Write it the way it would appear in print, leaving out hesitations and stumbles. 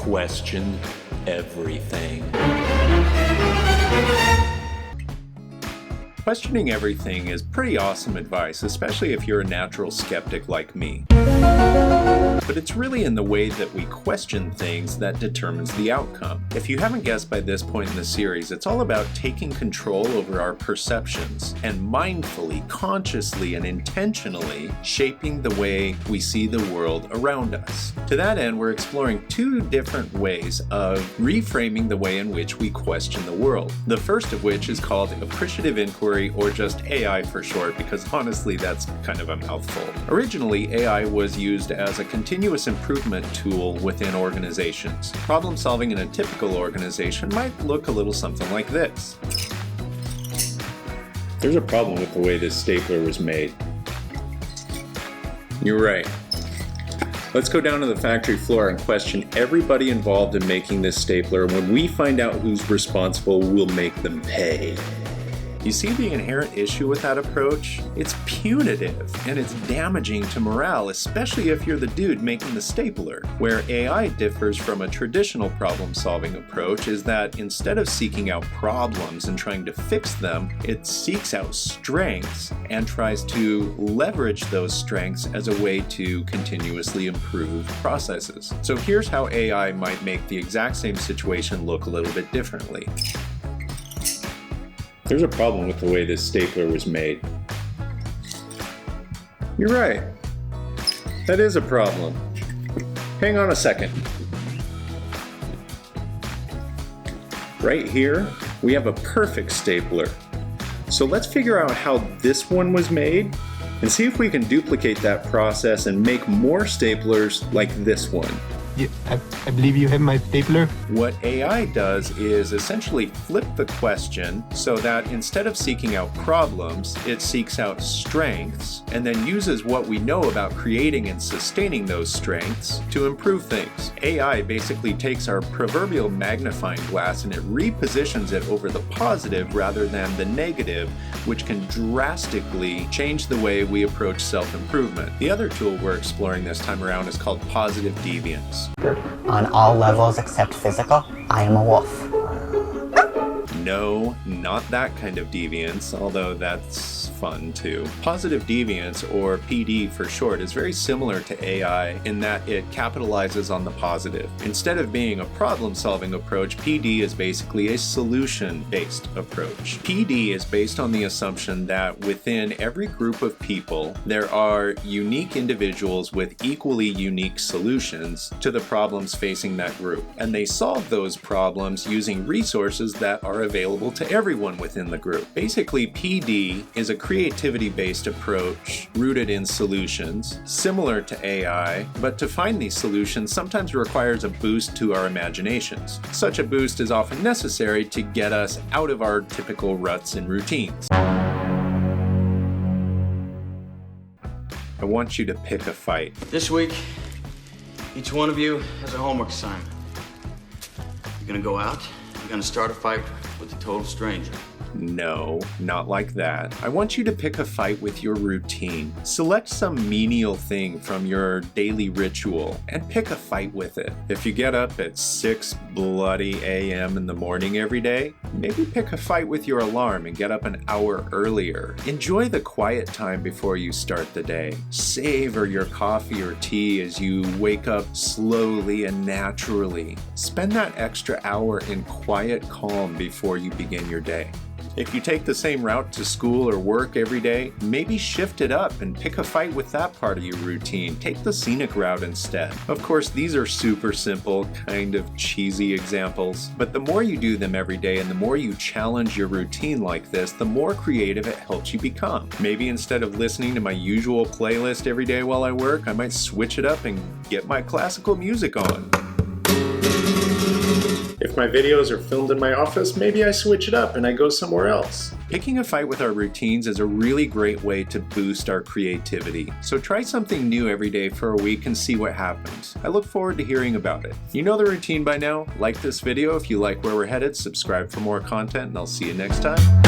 question everything. Questioning everything is pretty awesome advice, especially if you're a natural skeptic like me. But it's really in the way that we question things that determines the outcome. If you haven't guessed by this point in the series, it's all about taking control over our perceptions and mindfully, consciously, and intentionally shaping the way we see the world around us. To that end, we're exploring two different ways of reframing the way in which we question the world. The first of which is called appreciative inquiry, or just AI for short, because honestly that's kind of a mouthful. Originally, AI was used as a continuous improvement tool within organizations. Problem solving in a typical organization might look a little something like this. There's a problem with the way this stapler was made. You're right. Let's go down to the factory floor and question everybody involved in making this stapler. When we find out who's responsible, we'll make them pay. You see the inherent issue with that approach? It's punitive, and it's damaging to morale, especially if you're the dude making the stapler. Where AI differs from a traditional problem-solving approach is that instead of seeking out problems and trying to fix them, it seeks out strengths and tries to leverage those strengths as a way to continuously improve processes. So here's how AI might make the exact same situation look a little bit differently. There's a problem with the way this stapler was made. You're right. That is a problem. Hang on a second. Right here, we have a perfect stapler. So let's figure out how this one was made and see if we can duplicate that process and make more staplers like this one. I believe you have my stapler. What AI does is essentially flip the question so that instead of seeking out problems, it seeks out strengths and then uses what we know about creating and sustaining those strengths to improve things. AI basically takes our proverbial magnifying glass and it repositions it over the positive rather than the negative, which can drastically change the way we approach self-improvement. The other tool we're exploring this time around is called positive deviance. On all levels except physical, I am a wolf. No, not that kind of deviance, although that's fun too. Positive deviance, or PD for short, is very similar to AI in that it capitalizes on the positive. Instead of being a problem-solving approach, PD is basically a solution-based approach. PD is based on the assumption that within every group of people, there are unique individuals with equally unique solutions to the problems facing that group, and they solve those problems using resources that are available to everyone within the group. Basically, PD is a creativity-based approach rooted in solutions, similar to AI, but to find these solutions sometimes requires a boost to our imaginations. Such a boost is often necessary to get us out of our typical ruts and routines. I want you to pick a fight. This week, each one of you has a homework assignment. You're gonna go out, you're gonna start a fight with a total stranger. No, not like that. I want you to pick a fight with your routine. Select some menial thing from your daily ritual and pick a fight with it. If you get up at 6 bloody a.m. in the morning every day, maybe pick a fight with your alarm and get up an hour earlier. Enjoy the quiet time before you start the day. Savor your coffee or tea as you wake up slowly and naturally. Spend that extra hour in quiet calm before you begin your day. If you take the same route to school or work every day, maybe shift it up and pick a fight with that part of your routine. Take the scenic route instead. Of course, these are super simple, kind of cheesy examples, but the more you do them every day and the more you challenge your routine like this, the more creative it helps you become. Maybe instead of listening to my usual playlist every day while I work, I might switch it up and get my classical music on. If my videos are filmed in my office, maybe I switch it up and I go somewhere else. Picking a fight with our routines is a really great way to boost our creativity. So try something new every day for a week and see what happens. I look forward to hearing about it. You know the routine by now. Like this video if you like where we're headed, subscribe for more content, and I'll see you next time.